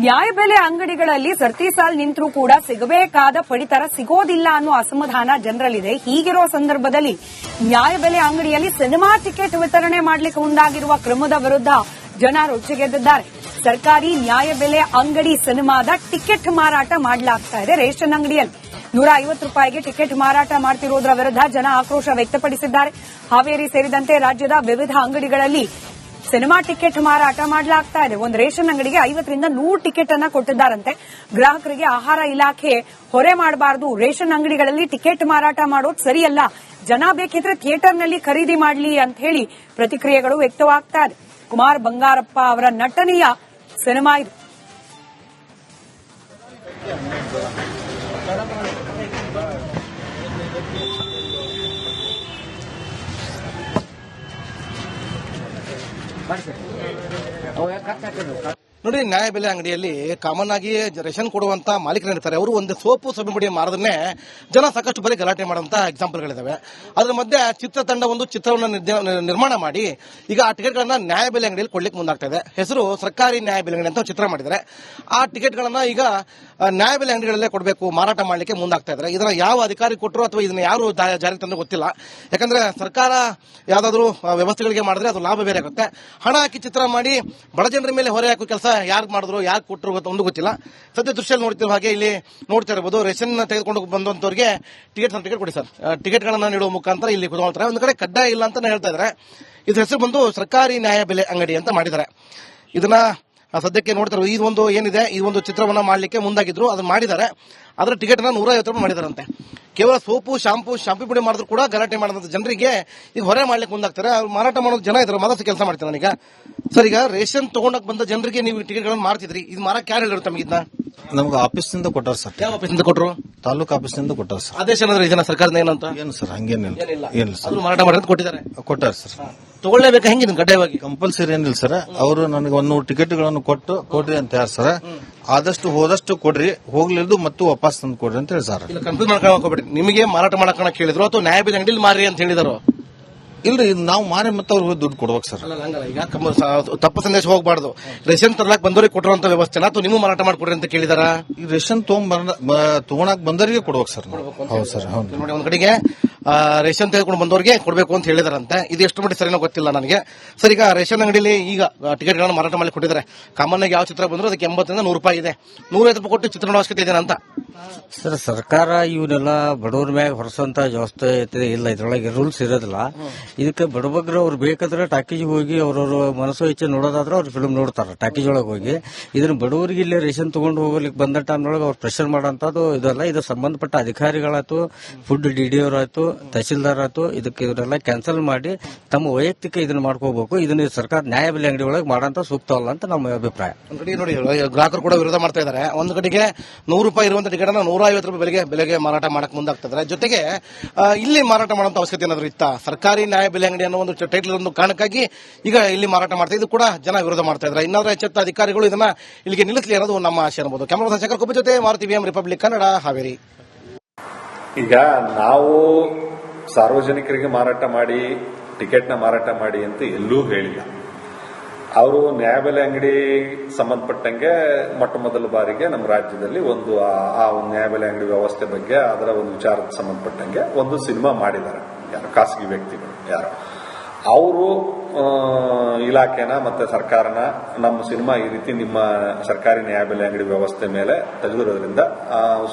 ನ್ಯಾಯಬೆಲೆ ಅಂಗಡಿಗಳಲ್ಲಿ ಸರತಿ ಸಾಲ್ ನಿಂತರೂ ಕೂಡ ಸಿಗಬೇಕಾದ ಪಡಿತರ ಸಿಗೋದಿಲ್ಲ ಅನ್ನೋ ಅಸಮಾಧಾನ ಜನರಲ್ಲಿದೆ. ಹೀಗಿರೋ ಸಂದರ್ಭದಲ್ಲಿ ನ್ಯಾಯಬೆಲೆ ಅಂಗಡಿಯಲ್ಲಿ ಸಿನಿಮಾ ಟಿಕೆಟ್ ವಿತರಣೆ ಮಾಡಲಿಕ್ಕೆ ಮುಂದಾಗಿರುವ ಕ್ರಮದ ವಿರುದ್ಧ ಜನ ರೊಚ್ಚಿಗೆದ್ದಿದ್ದಾರೆ. ಸರ್ಕಾರಿ ನ್ಯಾಯಬೆಲೆ ಅಂಗಡಿ ಸಿನಿಮಾದ ಟಿಕೆಟ್ ಮಾರಾಟ ಮಾಡಲಾಗ್ತಾ ಇದೆ. ರೇಷನ್ ಅಂಗಡಿಯಲ್ಲಿ ₹150 ಟಿಕೆಟ್ ಮಾರಾಟ ಮಾಡ್ತಿರೋದ್ರ ವಿರುದ್ಧ ಜನ ಆಕ್ರೋಶ ವ್ಯಕ್ತಪಡಿಸಿದ್ದಾರೆ. ಹಾವೇರಿ ಸೇರಿದಂತೆ ರಾಜ್ಯದ ವಿವಿಧ ಅಂಗಡಿಗಳಲ್ಲಿ ಸಿನಿಮಾ ಟಿಕೆಟ್ ಮಾರಾಟ ಮಾಡಲಾಗ್ತಾ ಇದೆ. ಒಂದು ರೇಷನ್ ಅಂಗಡಿಗೆ 50 ರಿಂದ 100 ಟಿಕೆಟ್ ಅನ್ನ ಕೊಟ್ಟಿದ್ದಾರಂತೆ. ಗ್ರಾಹಕರಿಗೆ ಆಹಾರ ಇಲಾಖೆ ಹೊರೆ ಮಾಡಬಾರದು, ರೇಷನ್ ಅಂಗಡಿಗಳಲ್ಲಿ ಟಿಕೆಟ್ ಮಾರಾಟ ಮಾಡೋದು ಸರಿಯಲ್ಲ, ಜನ ಬೇಕಿದ್ರೆ ಥಿಯೇಟರ್ನಲ್ಲಿ ಖರೀದಿ ಮಾಡಲಿ ಅಂತ ಹೇಳಿ ಪ್ರತಿಕ್ರಿಯೆಗಳು ವ್ಯಕ್ತವಾಗ್ತಾ ಇದೆ. ಕುಮಾರ್ ಬಂಗಾರಪ್ಪ ಅವರ ನಟನೆಯ ಸಿನಿಮಾ ಇದು. ನೋಡಿ, ನ್ಯಾಯಬೆಲೆ ಅಂಗಡಿಯಲ್ಲಿ ಕಾಮನ್ ಆಗಿ ರೇಷನ್ ಕೊಡುವಂತ ಮಾಲೀಕರಿರ್ತಾರೆ. ಅವರು ಒಂದು ಸೋಪು ಸೊಪ್ಪು ಮಾರದನ್ನೇ ಜನ ಸಾಕಷ್ಟು ಬರೀ ಗಲಾಟೆ ಮಾಡುವಂತ ಎಕ್ಸಾಂಪಲ್ಗಳಿದಾವೆ. ಅದರ ಮಧ್ಯೆ ಚಿತ್ರತಂಡ ಒಂದು ಚಿತ್ರವನ್ನು ನಿರ್ಮಾಣ ಮಾಡಿ ಈಗ ಆ ಟಿಕೆಟ್ಗಳನ್ನ ನ್ಯಾಯಬೆಲೆ ಅಂಗಡಿಯಲ್ಲಿ ಕೊಡ್ಲಿಕ್ಕೆ ಮುಂದಾಗ್ತಾ ಇದೆ. ಹೆಸರು ಸರ್ಕಾರಿ ನ್ಯಾಯಬೆಲೆ ಅಂಗಡಿ ಅಂತ ಚಿತ್ರ ಮಾಡಿದ್ದಾರೆ. ಆ ಟಿಕೆಟ್ಗಳನ್ನ ಈಗ ನ್ಯಾಯಬೆಲೆ ಅಂಗಡಿಗಳಲ್ಲೇ ಕೊಡಬೇಕು, ಮಾರಾಟ ಮಾಡಲಿಕ್ಕೆ ಮುಂದಾಗ್ತಾ ಇದ್ದಾರೆ. ಇದನ್ನ ಯಾವ ಅಧಿಕಾರಿ ಕೊಟ್ಟರು ಅಥವಾ ಇದನ್ನ ಯಾರು ಜಾರಿ ತಂದ್ರೆ ಗೊತ್ತಿಲ್ಲ. ಯಾಕಂದ್ರೆ ಸರ್ಕಾರ ಯಾವ್ದಾದ್ರು ವ್ಯವಸ್ಥೆಗಳಿಗೆ ಮಾಡಿದ್ರೆ ಅದು ಲಾಭ ಬೇರೆ ಆಗುತ್ತೆ. ಹಣ ಹಾಕಿ ಚಿತ್ರ ಮಾಡಿ ಬಡ ಜನರ ಮೇಲೆ ಹೊರೆ ಹಾಕೋ ಕೆಲಸ ಯಾರು ಮಾಡಿದ್ರು, ಯಾರು ಕೊಟ್ಟರು ಒಂದು ಗೊತ್ತಿಲ್ಲ. ಸದ್ಯ ದೃಶ್ಯದಲ್ಲಿ ನೋಡ್ತಿರೋ ಹಾಗೆ ಇಲ್ಲಿ ನೋಡ್ತಾ ಇರಬಹುದು, ರೇಷನ್ ತೆಗೆದುಕೊಂಡು ಬಂದಂತವರಿಗೆ ಟಿಕೆಟ್ ಕೊಡಿ ಸರ್, ಟಿಕೆಟ್ಗಳನ್ನ ನೀಡುವ ಮುಖಾಂತರ ಇಲ್ಲಿ ಕುತ್ಕೊಳ್ತಾರೆ. ಒಂದು ಕಡೆ ಕಡ್ಡಾಯ ಇಲ್ಲ ಅಂತ ಹೇಳ್ತಾ ಇದ್ದಾರೆ. ಇದ್ರ ಹೆಸರು ಬಂದು ಸರ್ಕಾರಿ ನ್ಯಾಯಬೆಲೆ ಅಂಗಡಿ ಅಂತ ಮಾಡಿದ್ದಾರೆ. ಇದನ್ನ ಸದ್ಯಕ್ಕೆ ನೋಡ್ತಾರೆ. ಈ ಒಂದು ಏನಿದೆ, ಈ ಒಂದು ಚಿತ್ರವನ್ನ ಮಾಡಲಿಕ್ಕೆ ಮುಂದಾಗಿದ್ರು, ಅದನ್ನ ಮಾಡಿದ್ದಾರೆ. ಅದರ ಟಿಕೆಟ್ ಅನ್ನ ₹150 ಮಾಡಿದಾರಂತೆ. ಕೇವಲ ಸೋಪು ಶಾಂಪು ಪುಡಿ ಮಾಡಿದ್ರು ಕೂಡ ಗಲಾಟೆ ಮಾಡಿದಂತ ಜನರಿಗೆ ಈಗ ಹೊರೆ ಮಾಡ್ಲಿಕ್ಕೆ ಮುಂದಾಗ್ತಾರೆ. ಅವ್ರು ಮಾರಾಟ ಮಾಡೋದು ಜನ ಇದ್ರು, ಮನಸ್ಸು ಕೆಲಸ ಮಾಡ್ತಾರೆ. ನಾನೀಗ ಸರ್, ಈಗ ರೇಷನ್ ತಗೊಂಡಕ್ ಬಂದ ಜನರಿಗೆ ನೀವು ಟಿಕೆಟ್ಗಳನ್ನು ಮಾಡ್ತಿದ್ರಿ, ಇದು ಮಾರಕ್ಕೆ ಯಾರು ಹೇಳಿದ್ರು ತಮಗೆ? ಇದನ್ನ ನಮ್ಗೆ ಆಫೀಸ್ನಿಂದ ಕೊಟ್ಟಾರ ಸರ್. ಯಾವ ಆಫೀಸಿಂದ ಕೊಟ್ಟರು? ತಾಲೂಕು ಆಫೀಸ್ನಿಂದ ಕೊಟ್ಟಾರ ಸರ್. ಆದೇಶ ಏನಾದ್ರು ಇದನ್ನ ಸರ್ಕಾರದ ಏನಂತ? ಏನು ಸರ್, ಹಂಗೇನಿಲ್ಲ. ಏನು ಸರ್, ಮಾರಾಟ ಮಾಡೋದು ಕೊಟ್ಟಿದ್ದಾರೆ, ಕೊಟ್ಟಾರ ಸರ್. ತಗೊಳ್ಳೇಬೇಕಾ ಹೆಂಗಿದೆ ಕಡ್ಡಾಯವಾಗಿ? ಕಂಪಲ್ಸರಿ ಏನಿಲ್ಲ ಸರ್. ಅವರು ನನಗೆ 100 ಟಿಕೆಟ್ಗಳನ್ನು ಕೊಡ್ರಿ ಅಂತ ಯಾರು ಸರ್. ಆದಷ್ಟು ಹೋದಷ್ಟು ಕೊಡ್ರಿ, ಹೋಗ್ಲಿದ್ದು ಮತ್ತು ವಾಪಸ್ ತಂದು ಕೊಡ್ರಿ ಅಂತ ಹೇಳಿ ಸರ್. ಕನ್ಫ್ಯೂಸ್ ಮಾಡ್ಕೊಬೇಡಿ. ನಿಮಗೆ ಮಾರಾಟ ಮಾಡಕ ಕೇಳಿದ್ರು ಅಥವಾ ನ್ಯಾಯಬೆಲೆ ಅಂಗಡಿಲಿ ಮಾರಿ ಅಂತ ಹೇಳಿದಾರೋ? ಇಲ್ರಿ, ನಾವು ಮಾರಿ ಮತ್ತೆ ಅವ್ರಿಗೆ ದುಡ್ಡು ಕೊಡ್ಬೇಕು ಸರ್. ಈಗ ತಪ್ಪು ಸಂದೇಶ ಹೋಗಬಾರ್ದು. ರೇಷನ್ ತರ್ಲಾಕ್ ಬಂದವರಿಗೆ ಕೊಟ್ಟಿರುವಂತ ವ್ಯವಸ್ಥೆನ ಅಥವಾ ನೀವು ಮಾರಾಟ ಮಾಡ್ಕೊಡ್ರಿ ಅಂತ ಕೇಳಿದಾರ? ಈ ರೇಷನ್ ತಗೊಳಕ್ ಬಂದವರಿಗೆ ಕೊಡ್ಬೇಕು ಸರ್. ಹೌದು ಸರ್. ಹೌದು ನೋಡಿ, ಒಂದ್ ಕಡೆಗೆ ರೇಷನ್ ತೆಗೆದುಕೊಂಡು ಬಂದವರಿಗೆ ಕೊಡಬೇಕು ಅಂತ ಹೇಳಿದಾರಂತೆ. ಇದು ಎಷ್ಟು ಮಟ್ಟಿ ಸರಿನೋ ಗೊತ್ತಿಲ್ಲ ನನಗೆ. ಸರ್, ಈಗ ರೇಷನ್ ಅಂಗಡಿಯಲ್ಲಿ ಈಗ ಟಿಕೆಟ್ಗಳನ್ನು ಮಾರಾಟ ಮಾಡಿ ಕೊಟ್ಟಿದ್ದಾರೆ. ಕಾಮನ್ ಆಗಿ ಯಾವ ಚಿತ್ರ ಬಂದ್ರು ಅದಕ್ಕೆ 80 ರಿಂದ ₹100 ಇದೆ. ₹150 ಕೊಟ್ಟು ಚಿತ್ರದ ಅವಶ್ಯಕತೆ ಇದೆ ಅಂತ ಸರ್. ಸರ್ಕಾರ ಇವನ್ನೆಲ್ಲ ಬಡವರ ಮ್ಯಾಗ ಹೊರಸುವಂತ ವ್ಯವಸ್ಥೆ ಇಲ್ಲ, ಇದ್ರೊಳಗೆ ರೂಲ್ಸ್ ಇರೋದಿಲ್ಲ. ಇದಕ್ಕೆ ಬಡಬಗ್ರು ಅವ್ರು ಬೇಕಾದ್ರೆ ಟಾಕೀಜ್ ಹೋಗಿ ಅವ್ರವ್ರ ಮನಸ್ಸು ಇಚ್ಛೆ ನೋಡೋದಾದ್ರೆ ಅವ್ರು ಫಿಲ್ಮ್ ನೋಡ್ತಾರೆ ಟಾಕೀಜ್ ಒಳಗೆ ಹೋಗಿ. ಇದನ್ನ ಬಡವರಿಗೆ ಇಲ್ಲಿ ರೇಷನ್ ತಗೊಂಡು ಹೋಗ್ಲಿಕ್ಕೆ ಬಂದ ಟೈಮ್ನೊಳಗೆ ಅವ್ರು ಪ್ರೆಷರ್ ಮಾಡೋಂಥದ್ದು ಇದಲ್ಲ. ಇದು ಸಂಬಂಧಪಟ್ಟ ಅಧಿಕಾರಿಗಳಾಯ್ತು, ಫುಡ್ ಡಿಡಿ ಅವರಾಯ್ತು, ತಹಸೀಲ್ದಾರ್ ಆಯ್ತು, ಇವರೆಲ್ಲ ಕ್ಯಾನ್ಸಲ್ ಮಾಡಿ ತಮ್ಮ ವೈಯಕ್ತಿಕ ಇದನ್ನ ಮಾಡ್ಕೋಬೇಕು. ಇದನ್ನ ಸರ್ಕಾರ ನ್ಯಾಯಬೆಲೆ ಅಂಗಡಿ ಒಳಗೆ ಮಾಡಂತ ಸೂಕ್ತ ಅಲ್ಲ ಅಂತ ನಮ್ಮ ಅಭಿಪ್ರಾಯ. ಒಂದು ಕಡೆ ನೋಡಿ, ಗ್ರಾಹಕರು ಕೂಡ ವಿರೋಧ ಮಾಡ್ತಾ ಇದ್ದಾರೆ. ಒಂದು ಕಡೆಗೆ ₹100 ಇರುವಂತ ಟಿಕೆಟ್ ಅನ್ನು ₹150 ಬೆಲೆಗೆ ಮಾರಾಟ ಮಾಡಕ್ ಮುಂದಾಗ್ತಿದ್ದಾರೆ. ಜೊತೆಗೆ ಇಲ್ಲಿ ಮಾರಾಟ ಮಾಡುವಂತ ಅವಶ್ಯಕತೆ ಏನಾದ್ರು ಇತ್ತ? ಸರ್ಕಾರಿ ನ್ಯಾಯಬೆಲೆ ಅಂಗಡಿ ಅನ್ನೋ ಒಂದು ಟೈಟಲ್ ಒಂದು ಕಾರಣಕ್ಕಾಗಿ ಈಗ ಇಲ್ಲಿ ಮಾರಾಟ ಮಾಡ್ತಾ ಇದು ಕೂಡ ಜನ ವಿರೋಧ ಮಾಡ್ತಾ ಇದ್ದಾರೆ. ಇನ್ನಾದ್ರೂ ಎಚ್ಚೆತ್ತ ಅಧಿಕಾರಿಗಳು ಇದನ್ನ ಇಲ್ಲಿಗೆ ನಿಲ್ಲಿಸಲಿ ಅನ್ನೋದು ನಮ್ಮ ಆಶಯ ಅನ್ಬೋದು. ಕ್ಯಾಮರಾ ಶಂಕರ್ ಕೊಬ್ಬ ಜೊತೆ ಮಾರುತಿ VM ರಿಪಬ್ಲಿಕ್ ಕನ್ನಡ, ಹಾವೇರಿ. ಈಗ ನಾವು ಸಾರ್ವಜನಿಕರಿಗೆ ಮಾರಾಟ ಮಾಡಿ, ಟಿಕೆಟ್ನ ಮಾರಾಟ ಮಾಡಿ ಅಂತ ಎಲ್ಲೂ ಹೇಳಿಲ್ಲ. ಅವರು ನ್ಯಾಯಬೆಲೆ ಅಂಗಡಿ ಸಂಬಂಧಪಟ್ಟಂಗೆ ಮೊಟ್ಟ ಮೊದಲ ಬಾರಿಗೆ ನಮ್ಮ ರಾಜ್ಯದಲ್ಲಿ ಒಂದು ನ್ಯಾಯಬೆಲೆ ಅಂಗಡಿ ವ್ಯವಸ್ಥೆ ಬಗ್ಗೆ, ಅದರ ಒಂದು ವಿಚಾರಕ್ಕೆ ಸಂಬಂಧಪಟ್ಟಂಗೆ ಒಂದು ಸಿನಿಮಾ ಮಾಡಿದ್ದಾರೆ. ಯಾರು ಖಾಸಗಿ ವ್ಯಕ್ತಿಗಳು ಯಾರು ಅವರು ಇಲಾಖೆನ ಮತ್ತೆ ಸರ್ಕಾರನ ನಮ್ಮ ಸಿನಿಮಾ ಈ ರೀತಿ ನಿಮ್ಮ ಸರ್ಕಾರಿ ನ್ಯಾಯಬೆಲೆ ಅಂಗಡಿ ವ್ಯವಸ್ಥೆ ಮೇಲೆ ತೆಗೆದಿರೋದ್ರಿಂದ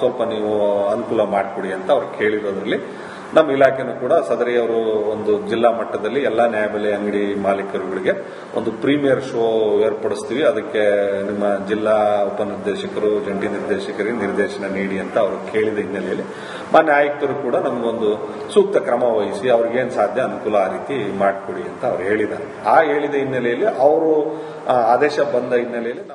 ಸ್ವಲ್ಪ ನೀವು ಅನುಕೂಲ ಮಾಡಿಕೊಡಿ ಅಂತ ಅವ್ರು ಕೇಳಿರೋದ್ರಲ್ಲಿ ನಮ್ಮ ಇಲಾಖೆನೂ ಕೂಡ ಸದರಿ ಅವರು ಒಂದು ಜಿಲ್ಲಾ ಮಟ್ಟದಲ್ಲಿ ಎಲ್ಲಾ ನ್ಯಾಯಬೆಲೆ ಅಂಗಡಿ ಮಾಲೀಕರುಗಳಿಗೆ ಒಂದು ಪ್ರೀಮಿಯರ್ ಶೋ ಏರ್ಪಡಿಸ್ತೀವಿ, ಅದಕ್ಕೆ ನಿಮ್ಮ ಜಿಲ್ಲಾ ಉಪನಿರ್ದೇಶಕರು, ಜಂಟಿ ನಿರ್ದೇಶಕರಿಗೆ ನಿರ್ದೇಶನ ನೀಡಿ ಅಂತ ಅವರು ಕೇಳಿದ ಹಿನ್ನೆಲೆಯಲ್ಲಿ ಮಾನ್ಯ ಆಯುಕ್ತರು ಕೂಡ ನಮಗೊಂದು ಸೂಕ್ತ ಕ್ರಮ ವಹಿಸಿ ಅವ್ರಿಗೇನ್ ಸಾಧ್ಯ ಅನುಕೂಲ ಆ ರೀತಿ ಮಾಡಿಕೊಡಿ ಅಂತ ಅವ್ರು ಹೇಳಿದ್ದಾರೆ. ಆ ಹೇಳಿದ ಹಿನ್ನೆಲೆಯಲ್ಲಿ ಅವರು ಆದೇಶ ಬಂದ ಹಿನ್ನೆಲೆಯಲ್ಲಿ